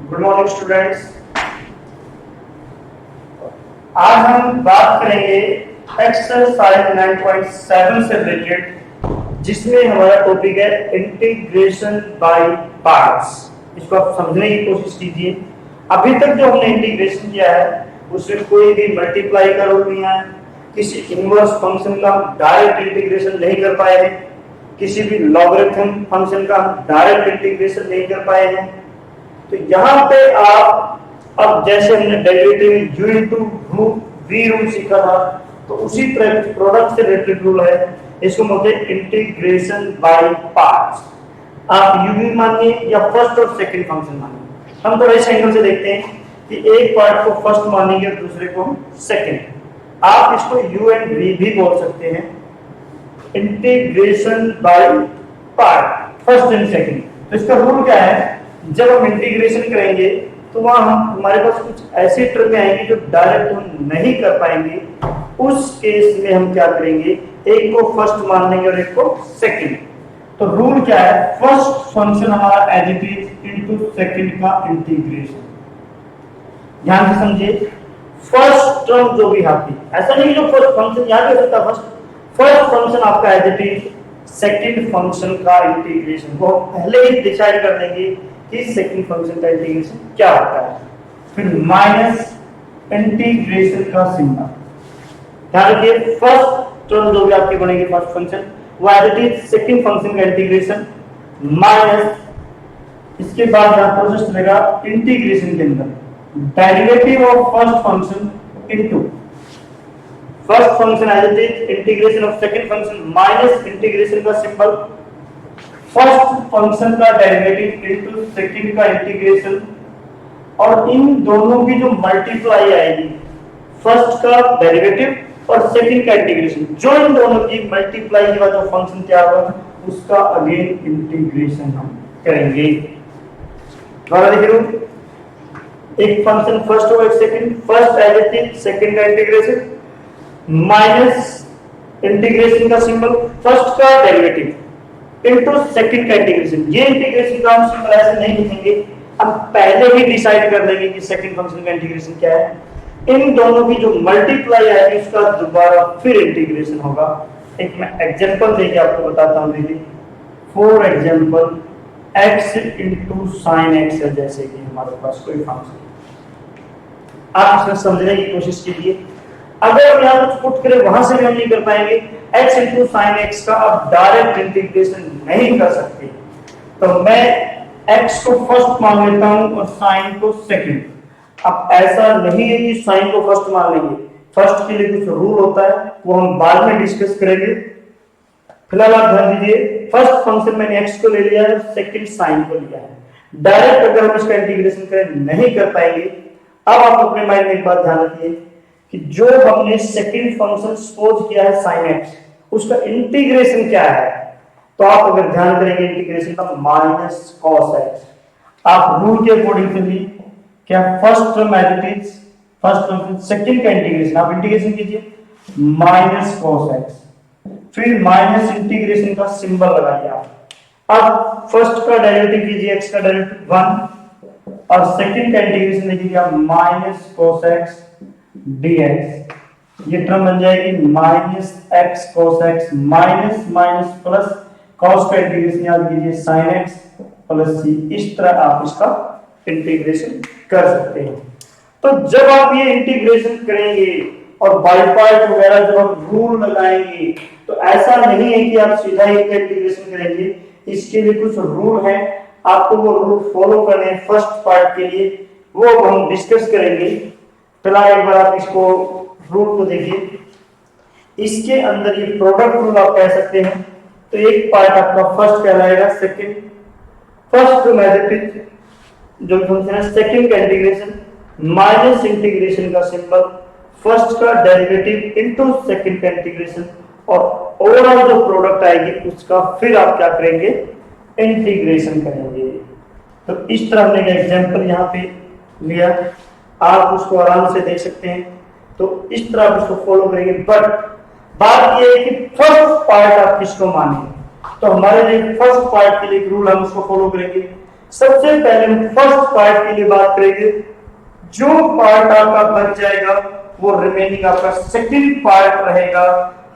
Good morning students. आज हम बात करेंगे एक्सरसाइज 9.7 से रिलेटेड, जिसमें हमारा टॉपिक है इंटीग्रेशन बाय पार्ट्स। इसको आप समझने की कोशिश कीजिए। अभी तक जो हमने इंटीग्रेशन किया है उसमें कोई भी मल्टीप्लाई का रूल नहीं आया, किसी इनवर्स फंक्शन का डायरेक्ट इंटीग्रेशन नहीं कर पाए हैं, किसी भी लॉगरिथम फंक्शन का डायरेक्ट इंटीग्रेशन नहीं कर पाए हैं। तो यहाँ पे आप अब जैसे हमने derivative u into v rule सीखा था, तो उसी तरह प्रोडक्ट से रिलेटेड रूल है। इसको बोलते हैं इंटीग्रेशन बाय पार्ट्स। आप u भी मानिए या फर्स्ट और सेकंड फंक्शन मानिए। हम थोड़ा इस एंगल से देखते हैं कि एक पार्ट को फर्स्ट मानेंगे और दूसरे को सेकंड। आप इसको u एंड v भी बोल सकते हैं। Integration by part first and second. तो इसका रूल क्या है? जब हम इंटीग्रेशन करेंगे तो वहां हमारे पास कुछ ऐसी टर्म आएंगी जो डायरेक्ट हम नहीं कर पाएंगे। उस केस में हम क्या करेंगे, एक को फर्स्ट मान लेंगे और एक को सेकंड। तो रूल क्या है? फर्स्ट फंक्शन हमारा as it is into second का इंटीग्रेशन। ध्यान से समझिए, फर्स्ट टर्म जो भी आती, ऐसा नहीं जो फर्स्ट फंक्शन याद कर सकता, फर्स्ट फंक्शन आपका as it is second function का इंटीग्रेशन। वो पहले ही डिसाइड कर देंगे कि सेकंड फंक्शन का इंटीग्रेशन क्या होता है। फिर माइनस इंटीग्रेशन का सिंबल। ध्यान रखिए, फर्स्ट टर्म जो भी आपकी बनेगी फर्स्ट फंक्शन, वो as it is second function का इंटीग्रेशन माइनस, इसके बाद यहां प्रोसेस चलेगा इंटीग्रेशन के अंदर derivative of first function into first function as it is integration of second function minus integration का सिंबल, फर्स्ट फंक्शन का डेरिवेटिव इनटू सेकंड का इंटीग्रेशन। और इन दोनों की जो मल्टीप्लाई आएगी, फर्स्ट का डेरिवेटिव और सेकंड का इंटीग्रेशन, जो इन दोनों की मल्टीप्लाई के बाद जो फंक्शन क्या होगा उसका अगेन इंटीग्रेशन हम करेंगे। दोबारा देखिए, एक फंक्शन फर्स्ट और एक second, first as it is second का इंटीग्रेशन माइनस इंटीग्रेशन का सिंबल, फर्स्ट का डेरिवेटिव इनटू सेकंड का इंटीग्रेशन। ये इंटीग्रेशन का हम सिंबल ऐसे नहीं लिखेंगे, हम पहले ही डिसाइड कर लेंगे कि सेकंड फंक्शन का इंटीग्रेशन क्या है। इन दोनों की जो मल्टीप्लाई आएगी उसका दोबारा फिर इंटीग्रेशन होगा। एक मैं एग्जांपल देके आपको बताता हूं। देखिए, for example x into sin x है, जैसे कि हमारे पास कोई फंक्शन, आप इसमें समझने की कोशिश कीजिए। अगर हम यहाँ कुछ पुट करें वहां से भी हम नहीं कर पाएंगे। x इनटू साइन एक्स का आप डायरेक्ट इंटीग्रेशन नहीं कर सकते, तो मैं x को फर्स्ट मान लेता हूं और साइन को सेकंड। अब ऐसा नहीं है कि साइन को फर्स्ट मान लेंगे, फर्स्ट के लिए कुछ रूल होता है, वो हम बाद में डिस्कस करेंगे। फिलहाल आप ध्यान दीजिए, फर्स्ट फंक्शन मैंने x को ले लिया है, सेकंड साइन को लिया है। डायरेक्ट अगर हम इसका इंटीग्रेशन करें नहीं कर पाएंगे। अब आप अपने माइंड में एक बात ध्यान रखिए कि जो हमने सेकंड फंक्शन सपोज किया है sin x, उसका इंटीग्रेशन क्या है? तो आप अगर ध्यान करेंगे इंटीग्रेशन का माइनस cos x। आप रूल के अकॉर्डिंग चलिए, क्या first term as it is first term, second का इंटीग्रेशन आप इंटीग्रेशन कीजिए माइनस cos x, फिर माइनस इंटीग्रेशन का सिंबल लगाइए आप। अब फर्स्ट का डेरिवेटिव कीजिए, x का डेरिवेटिव 1 और सेकंड का इंटीग्रेशन लीजिए आप माइनस cos x dx। ये टर्म बन जाएगी minus x cos x minus minus plus cos का इंटीग्रेशन याद कीजिए sin x प्लस c। इस तरह आप इसका इंटीग्रेशन कर सकते हैं। तो जब आप ये इंटीग्रेशन करेंगे और बाय पार्ट वगैरह जब आप रूल लगाएंगे, तो ऐसा नहीं है कि आप सीधा ही इंटीग्रेशन करेंगे। इसके लिए कुछ रूल है, आपको वो रूल फॉलो करने हैं फर्स्ट पार्ट के लिए, वो हम डिस्कस करेंगे। फिलहाल एक बार आप इसको रूल को देखिए। इसके अंदर ये प्रोडक्ट रूल आप कह सकते हैं। तो एक पार्ट आपका फर्स्ट कहलाएगा, सेकंड फर्स्ट मैथमेटिक्स जो फंक्शन है सेकंड का इंटीग्रेशन माइनस इंटीग्रेशन का सिंबल, फर्स्ट का डेरिवेटिव इनटू सेकंड का इंटीग्रेशन, और ओवरऑल जो प्रोडक्ट आएगी उसका फिर आप क्या करेंगे, इंटीग्रेशन करेंगे। तो इस तरह हमने एग्जांपल यहाँ पे लिया, आप उसको आराम से देख सकते हैं। तो इस तरह आप उसको फॉलो करेंगे। बट बात यह है कि फर्स्ट पार्ट आप किसको मानेंगे। तो हमारे लिए फर्स्ट पार्ट के लिए रूल हम उसको फॉलो करेंगे सबसे पहले हम फर्स्ट पार्ट के लिए बात करेंगे। जो पार्ट आपका बच जाएगा वो रिमेनिंग आपका सेकंड पार्ट रहेगा।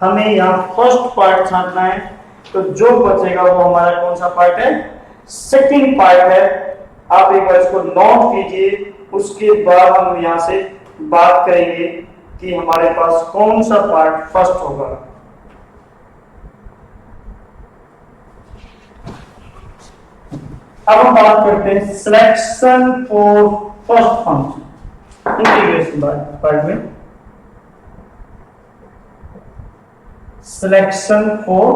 हमें यहाँ फर्स्ट पार्ट छांटना है, तो जो बचेगा वो हमारा कौन सा पार्ट है? सेकंड पार्ट है। आप एक बार इसको नोट कीजिए, उसके बाद हम यहाँ से बात करेंगे कि हमारे पास कौन सा पार्ट फर्स्ट होगा। अब हम बात करते हैं selection for first function integration part में। सिलेक्शन फॉर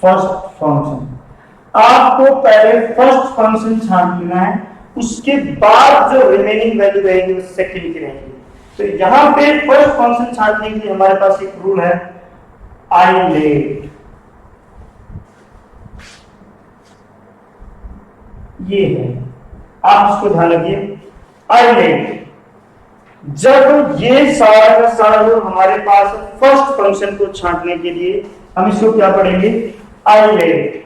फर्स्ट फंक्शन, आपको पहले फर्स्ट फंक्शन छान लेना है, उसके बाद जो रिमेनिंग वैल्यू रहेगी वो सेकंड की रहेगी। तो यहां पे फर्स्ट फंक्शन छांटने के लिए हमारे पास एक रूल है, आईलेट। ये है, आप इसको ध्यान रखिए, आईलेट। जब ये सारा का सारा रूल हमारे पास फर्स्ट फंक्शन को छांटने के लिए हम इसको क्या पढ़ेंगे? आईलेट।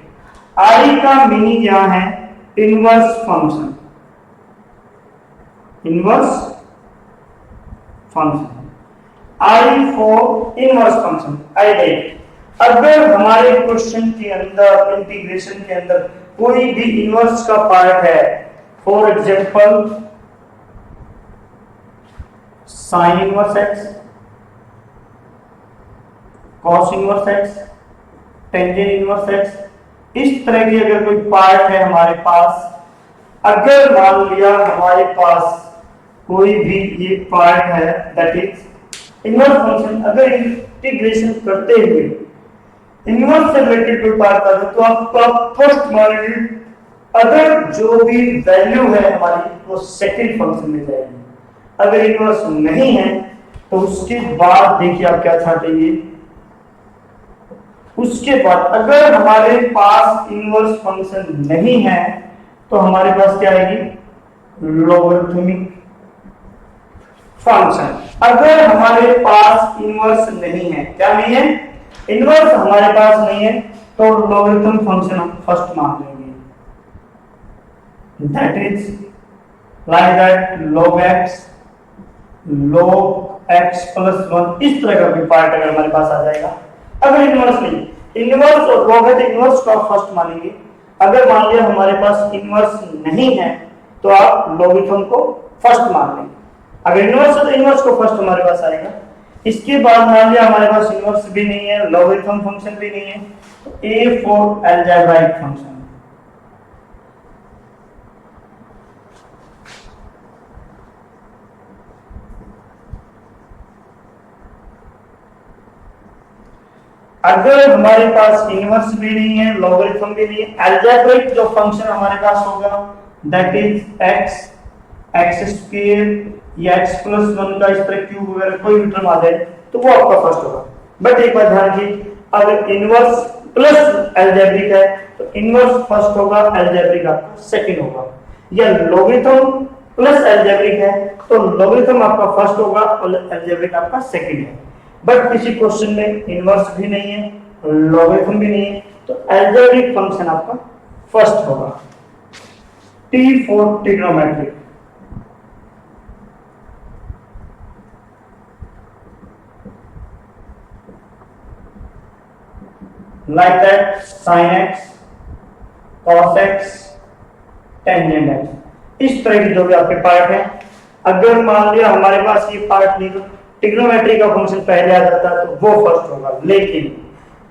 आई का मीनिंग यहां है inverse function, inverse function, I for inverse function, eyelet. अगर हमारे क्वेश्चन के अंदर इंटीग्रेशन के अंदर कोई भी इनवर्स का पार्ट है, for example sine inverse x, cos inverse x, tangent inverse x, इस तरह की अगर कोई पार्ट है हमारे पास, अगर मान लिया हमारे पास कोई भी ये पार्ट है दैट इज इनवर्स फंक्शन, अगर इंटीग्रेशन करते हुए इनवर्स से रिलेटेड कोई पार्ट आता है तो आपका फर्स्ट मान लीजिए अगर जो भी वैल्यू है हमारी वो सेकंड फंक्शन में जाएगी। अगर इनवर्स नहीं है तो उसके बाद देखिए आप क्या छांटेंगे, उसके बाद अगर हमारे पास इनवर्स फंक्शन नहीं है तो हमारे पास क्या आएगी? Logarithmic function. अगर हमारे पास इनवर्स नहीं है, क्या नहीं है? इनवर्स हमारे पास नहीं है, तो लॉगरिथम फंक्शन हम फर्स्ट मान लेंगे, that is like that log x plus 1, इस तरह का भी पार्ट अगर हमारे पास आ जाएगा। अगर इनवर्स नहीं, इनवर्स और log है तो इनवर्स को आप फर्स्ट मानेंगे। अगर मान लिया हमारे पास इनवर्स नहीं है तो आप लॉगरिथम को फर्स्ट मान लेंगे। अगर इनवर्स है तो इनवर्स को फर्स्ट हमारे पास आएगा। इसके बाद मान लिया हमारे पास इनवर्स भी नहीं है, लॉगरिथम फंक्शन भी नहीं है, तो ए फॉर अलजेब्राइक फंक्शन, अगर हमारे पास इनवर्स भी नहीं है, लॉगरिथम भी नहीं है, अलजेब्रिक जो फंक्शन हमारे पास होगा that is x, x square या x प्लस 1 का इस तरह क्यूब वगैरह कोई भी टर्म आ जाए तो वो आपका फर्स्ट होगा। बट एक बात ध्यान रखिए, अगर इनवर्स प्लस अलजेब्रिक है तो इनवर्स फर्स्ट होगा, अलजेब्रिक आपका सेकंड होगा। या लॉगरिथम प्लस अलजेब्रिक है तो लॉगरिथम आपका फर्स्ट होगा और अलजेब्रिक आपका सेकंड है। बट किसी क्वेश्चन में इनवर्स भी नहीं है, लॉगरिथम भी नहीं है, तो अलजेब्रिक फंक्शन आपका फर्स्ट होगा। T for trigonometric, like that sin x, cos x, tangent x, इस तरह की जो भी आपके पार्ट है, अगर मान लिया हमारे पास ये पार्ट नहीं तो ट्रिग्नोमेट्री का फंक्शन पहले आ जाता है तो वो फर्स्ट होगा। लेकिन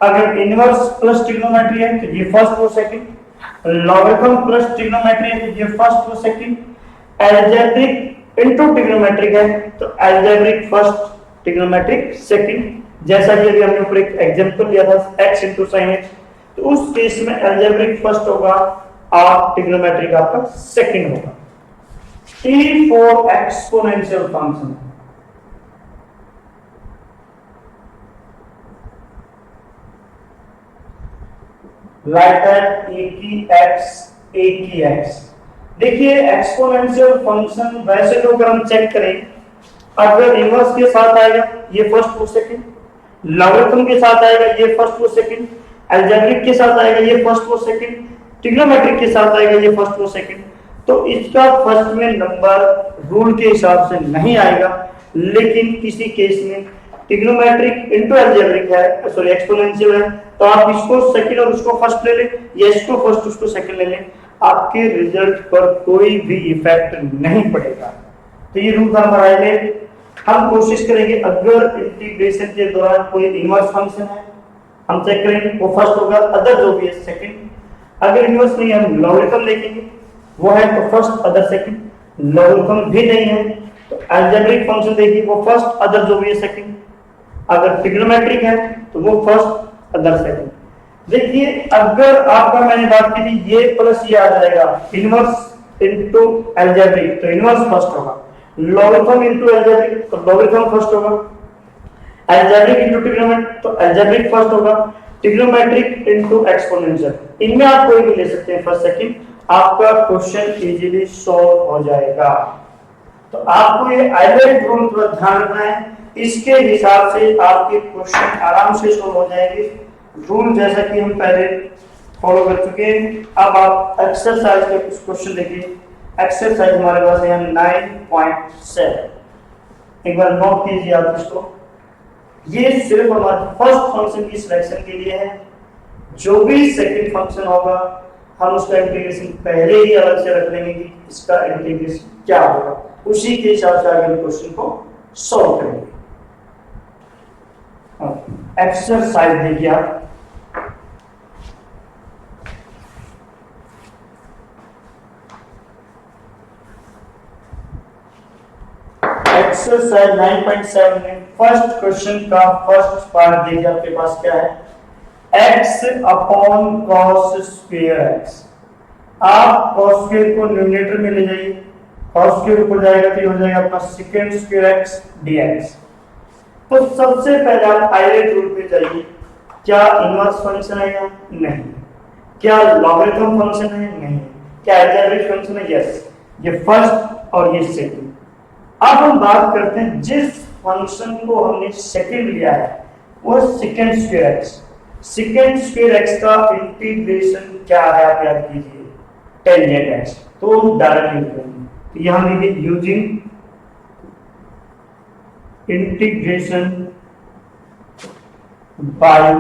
अगर इनवर्स प्लस ट्रिग्नोमेट्री है तो ये फर्स्ट वो सेकंड, लॉगरिथम प्लस ट्रिग्नोमेट्री है तो ये फर्स्ट वो सेकंड, अलजेब्रिक इनटू ट्रिग्नोमेट्रिक है तो अलजेब्रिक फर्स्ट, ट्रिग्नोमेट्रिक सेकंड। जैसा कि अभी हमने ऊपर एक एग्जांपल लिया था x into sin x, तो उस केस में अलजेब्रिक फर्स्ट होगा और ट्रिग्नोमेट्रिक आपका सेकंड होगा। T for exponential function, like that a की x। देखिए एक्सपोनेंशियल फंक्शन वैसे तो अगर हम चेक करें, अगर इनवर्स के साथ आएगा ये फर्स्ट वो सेकंड, लॉगरिथम के साथ आएगा ये फर्स्ट वो सेकंड, अलजेब्रिक के साथ आएगा ये फर्स्ट वो सेकंड, ट्रिग्नोमेट्रिक के साथ आएगा ये फर्स्ट और सेकंड, तो इसका फर्स्ट में नंबर रूल के हिसाब से नहीं आएगा, लेकिन किसी केस में ट्रिग्नोमेट्रिक इनटू अलजेब्रिक है, सॉरी एक्सपोनेंशियल है, तो आप इसको सेकंड और उसको फर्स्ट ले लें, या इसको फर्स्ट उसको सेकंड ले लें, आपके रिजल्ट पर कोई भी इफेक्ट नहीं पड़ेगा। तो ये रूल था हमारा आइलेट। हम कोशिश करेंगे अगर इंटीग्रेशन के दौरान कोई इनवर्स फंक्शन है हम चेक करेंगे, वो फर्स्ट होगा, अदर जो भी है सेकंड। अगर इनवर्स नहीं है हम लॉगरिथम देखेंगे, वो है तो फर्स्ट अदर सेकंड, लॉगरिथम भी नहीं है तो अलजेब्रिक फंक्शन देखिए, वो फर्स्ट अदर जो भी है सेकंड। अगर ट्रिग्नोमेट्रिक है तो वो फर्स्ट अदर सेकंड। देखिए अगर आपका मैंने बात की थी ये प्लस ये आ जाएगा इनवर्स इनटू अलजेब्रिक, तो इनवर्स फर्स्ट होगा, लॉगरिथम इनटू अलजेब्रिक तो लॉगरिथम फर्स्ट होगा, अलजेब्रिक इनटू ट्रिग्नोमेट्रिक तो अलजेब्रिक फर्स्ट होगा, ट्रिग्नोमेट्रिक इनटू एक्सपोनेंशियल, इनमें आप कोई भी ले सकते हैं फर्स्ट सेकंड, आपका क्वेश्चन इजीली सॉल्व हो जाएगा। तो आपको ये आइलेट रूल थोड़ा ध्यान रखना है, इसके हिसाब से आपके क्वेश्चन आराम से सॉल्व हो जाएंगे। रूल जैसा कि हम पहले फॉलो कर चुके हैं। अब आप एक्सरसाइज के कुछ क्वेश्चन देखिए। एक्सरसाइज हमारे पास है 9.7, एक बार नोट कीजिए आप इसको। ये सिर्फ हमारे फर्स्ट फंक्शन की सिलेक्शन के लिए है, जो भी सेकंड फंक्शन होगा हम उसका इंटीग्रेशन पहले ही अलग से रख लेंगे कि इसका इंटीग्रेशन क्या होगा, उसी के हिसाब से आगे क्वेश्चन को सॉल्व करेंगे। एक्सरसाइज देखिए आप, एक्सरसाइज 9.7 में फर्स्ट क्वेश्चन का फर्स्ट पार्ट देखिए आपके पास क्या है, x upon cos square x। आप cos स्क्वायर को न्यूमरेटर में ले जाइए, cos स्क्वायर ऊपर जाएगा तो ये हो जाएगा अपना सेकंड स्क्वायर x dx। तो सबसे पहले आप आइलेट रूल पे जाइए, क्या इनवर्स फंक्शन है या नहीं, क्या लॉगरिथम फंक्शन है नहीं, क्या अलजेब्रिक फंक्शन है, यस, ये फर्स्ट और ये सेकंड। अब हम बात करते हैं जिस फंक्शन को हमने सेकंड लिया है वो second square x। Second square x का इंटीग्रेशन क्या है आप याद कीजिए, टेंजेंट x, तो डायरेक्टली लिखेंगे, तो यहां लिखिए using integration by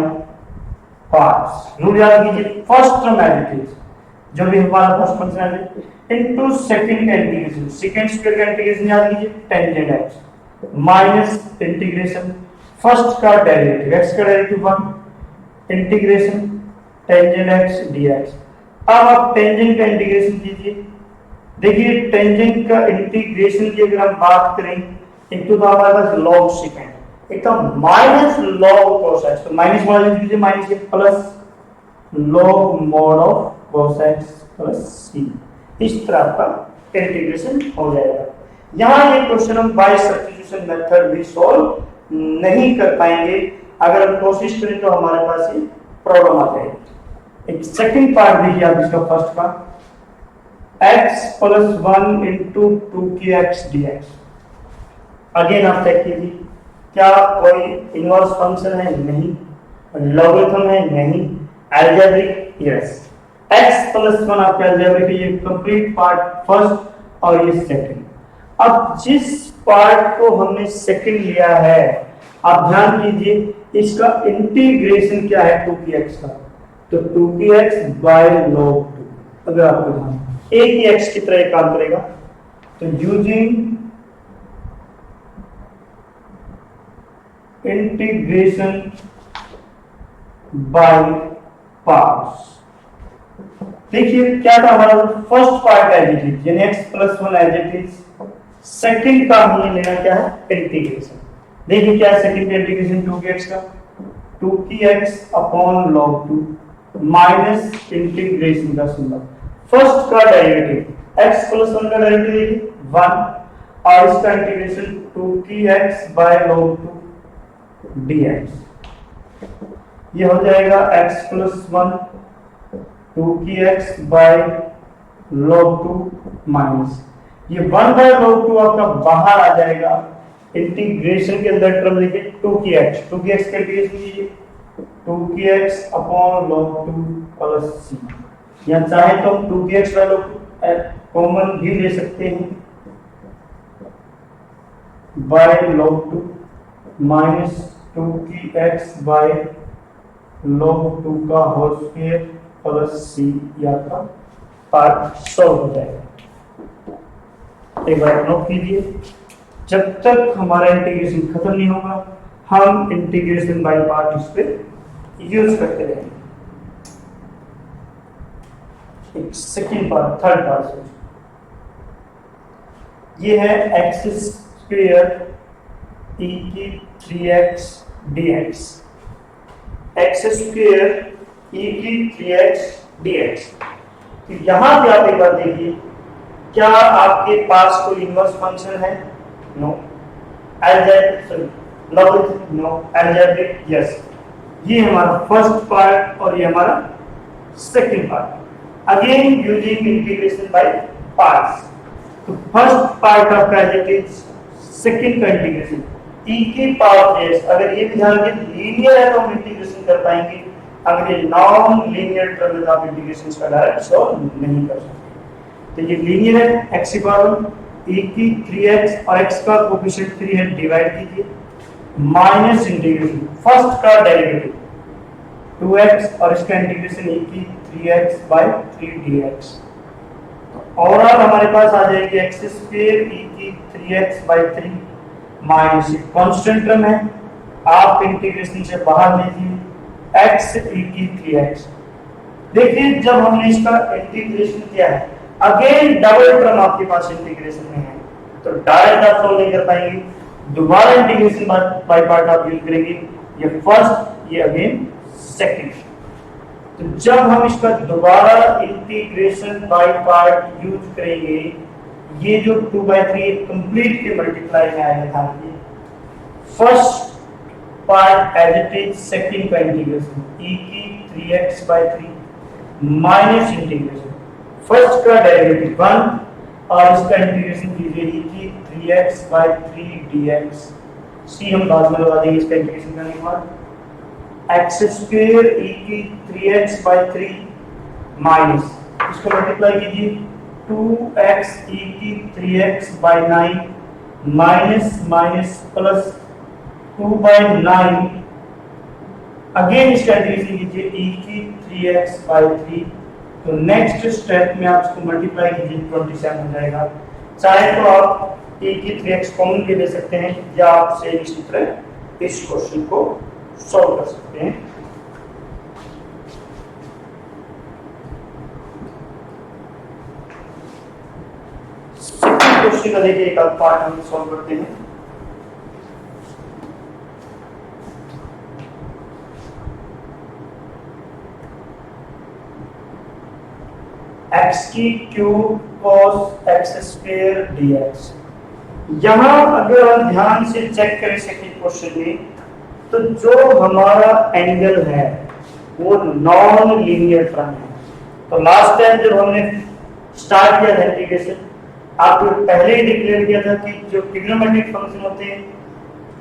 parts. Rule याद कीजिए, फर्स्ट टर्म एडिटिव जो भी हमारा फर्स्ट फंक्शन है इनटू सेकंड का इंटीग्रेशन, सेकंड स्क्वायर का इंटीग्रेशन याद कीजिए tangent x minus integration first का डेरिवेटिव x का derivative 1 integration tangent x dx। अब आप टेंजेंट का इंटीग्रेशन कीजिए। देखिए टेंजेंट का इंटीग्रेशन की अगर हम बात करें, एक तो हमारे पास log सेकंड, एक तो माइनस log cos x, तो माइनस माइनस कीजिए, माइनस के plus log mod of cos x plus c, इस तरह का इंटीग्रेशन हो जाएगा। यहां ये क्वेश्चन हम बाय सब्स्टिट्यूशन मेथड भी सॉल्व नहीं कर पाएंगे, अगर हम कोशिश करें तो हमारे पास ये प्रॉब्लम आ जाएगी। एक सेकंड पार्ट देखिए आप इसका, फर्स्ट का x plus 1 into 2kx dx। Again आप चेक कीजिए, क्या कोई इनवर्स फंक्शन है, नहीं, लॉगरिथम है, नहीं, अलजेब्रिक, यस, x प्लस 1 आपका अलजेब्रिक, ये कंप्लीट पार्ट फर्स्ट और ये सेकंड। अब जिस पार्ट को हमने सेकंड लिया है आप ध्यान कीजिए, इसका इंटीग्रेशन क्या है 2kx का, तो 2kx बाय log 2। अगर आपको ध्यान एक ही x की तरह काम करेगा, तो यूजिंग इंटीग्रेशन बाय पार्ट्स। देखिए क्या था हमारा फर्स्ट पार्ट एडिटिव यानी x प्लस 1 एडिटिव, सेकंड का हमने लेना क्या है इंटीग्रेशन। देखिए क्या है सेकंड का इंटीग्रेशन 2kx का, 2kx upon log 2 minus integration का सिंबल, फर्स्ट का डेरिवेटिव x प्लस 1 का डेरिवेटिव 1 और इसका integration 2kx by log 2 dx। ये हो जाएगा x plus 1 2kx by log 2 minus ये 1 बाय log 2 आपका बाहर आ जाएगा, इंटीग्रेशन के अंदर टर्म लिखिए 2kx का इंटीग्रेशन कीजिए 2kx upon log 2 plus c। या चाहे तो हम 2px वैल्यू कॉमन भी ले सकते हैं, by log 2 minus 2px by log 2 का होल स्क्वायर प्लस c या का पार्ट सॉल्व हो जाएगा। एक बार नोट कीजिए, जब तक हमारा इंटीग्रेशन खत्म नहीं होगा हम इंटीग्रेशन बाय पार्ट इस पे यूज करते रहेंगे। एक सेकेंड पार्ट, थर्ड पार्ट से ये है एक्स स्क्वायर e की 3x dx, x square e की 3x dx। तो यहां पे आप एक बार देखिए, क्या आपके पास कोई इनवर्स फंक्शन है? No. Logarithm? No. Algebraic? Yes. ये हमारा फर्स्ट पार्ट और ये हमारा second part. Again using integration by parts. तो first part of is second का इंटीग्रेशन e की पावर s। अगर ये भी ध्यान रखें लीनियर है तो हम इंटीग्रेशन कर पाएंगे, अगर ये नॉन लीनियर टर्म है तो आप इंटीग्रेशन का डायरेक्ट सॉल्व नहीं कर सकते। तो ये लीनियर है, x की पावर e की 3x और x का कोएफिशिएंट 3 है, डिवाइड कीजिए माइनस इंटीग्रेशन फर्स्ट का डेरिवेटिव 2x और इसका इंटीग्रेशन e की 3x बाय 3 dx। और हमारे पास आ जाएगी एक्स स्क्वायर e की 3x by 3 minus constant term है, आप इंटीग्रेशन से बाहर लीजिए x e की 3x। देखिए जब हमने इसका इंटीग्रेशन किया है, अगेन डबल टर्म आपके पास इंटीग्रेशन में है तो डायरेक्ट आप सॉल्व नहीं कर पाएंगे, दोबारा इंटीग्रेशन बाय पार्ट आप यूज करेंगे। ये फर्स्ट, ये अगेन सेकंड। तो जब हम इसका दोबारा इंटीग्रेशन बाय पार्ट यूज करेंगे, ये जो 2/3 कंप्लीट के मल्टीप्लाई में आएगा था, first part as it is, second का इंटीग्रेशन e की 3x by 3 minus integration first का डेरिवेटिव 1 और इसका इंटीग्रेशन कीजिए e की 3x बाय 3 dx। c हम बाद में लगा देंगे इसका इंटीग्रेशन करने के बाद। x स्क्वायर e की 3x बाय 3 माइनस इसको मल्टीप्लाई कीजिए 2x e की 3x by 9 minus minus plus 2 by 9, again इसका इंटीग्रेशन कीजिए e की 3x बाय 3। तो नेक्स्ट स्टेप में आप इसको मल्टीप्लाई कीजिए 27 हो जाएगा। चाहे तो आप e की 3x कॉमन भी ले सकते हैं या आप से इसी तरह इस क्वेश्चन को सॉल्व कर सकते हैं। सेकंड क्वेश्चन का देखिए एक आध पार्ट हम सॉल्व करते हैं। x की cube cos x square dx। यहां अगर हम ध्यान से चेक करें सेकंड क्वेश्चन में, तो जो हमारा एंगल है वो नॉन लीनियर टर्म है। तो लास्ट टाइम जब हमने स्टार्ट किया था इंटीग्रेशन, आपको पहले ही डिक्लेयर किया था कि जो ट्रिग्नोमेट्रिक फंक्शन होते हैं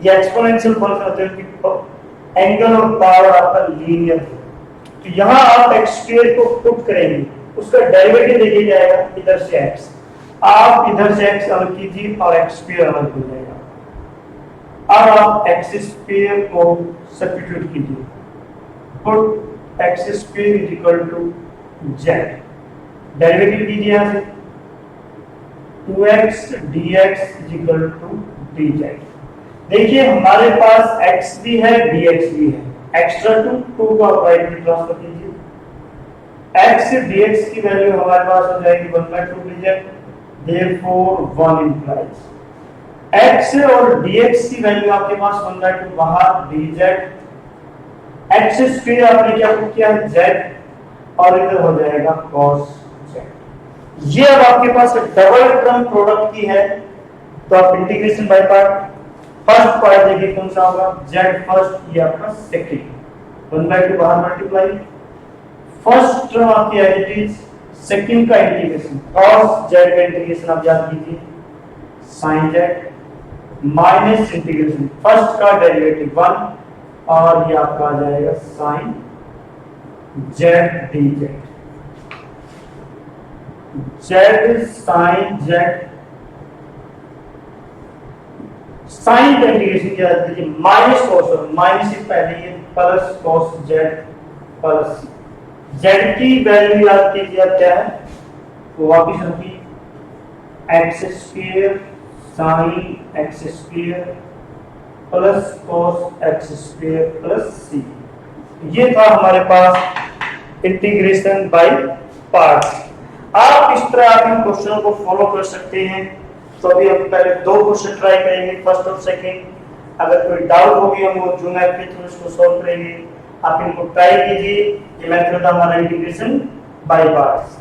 या एक्सपोनेंशियल फंक्शन होते हैं कि एंगल और पावर आपका लीनियर है। तो यहां आप x स्क्वायर को पुट करेंगे, उसका डेरिवेटिव देखिए जाएगा इधर से x, आप इधर से x अलग कीजिए और x स्क्वायर अलग हो जाएगा। अब आप x स्क्वायर को सब्स्टिट्यूट कीजिए, put x square is equal to z, derivative कीजिए यहां से 2x dx is equal to dz। देखिए हमारे पास x भी है dx भी है, एक्स्ट्रा 2 का राइट में ट्रांसफर कीजिए, x dx की वैल्यू हमारे पास हो जाएगी 1/2 dz, देयरफॉर 1 इंप्लाइज x और dx की वैल्यू आपके पास 1/2 बाहर dz, x स्क्वायर आपने क्या पुट किया z और इधर हो जाएगा cos z। ये अब आपके पास डबल टर्म प्रोडक्ट की है, तो आप integration by part, first part देखिए कौन सा होगा, z फर्स्ट, ये आपका सेकंड, 1/2 बाहर मल्टीप्लाई, फर्स्ट टर्म आपकी एज इट इज, सेकंड का इंटीग्रेशन cos z का इंटीग्रेशन आप याद कीजिए sin z minus integration first का डेरिवेटिव 1 और ये आपका आ जाएगा sin z dz। Z sine Z, sine का इंटीग्रेशन क्या है, देखिए माइनस कॉस, और माइनस से पहले ये plus cos z plus z की वैल्यू याद कीजिए आप क्या है, तो वापिस रखिए x square sine x square plus cos x square plus C. ये था हमारे पास इंटीग्रेशन बाय पार्ट्स। आप इस तरह आप इन क्वेश्चनों को फॉलो कर सकते हैं। तो अभी हम पहले दो क्वेश्चन ट्राई करेंगे, फर्स्ट और सेकंड। अगर कोई डाउट होगी हम वो जो मैथ के थ्रू इसको सॉल्व करेंगे। आप इनको ट्राई कीजिए। ये मेथड हमारा इंटीग्रेशन बाय पार्ट्स।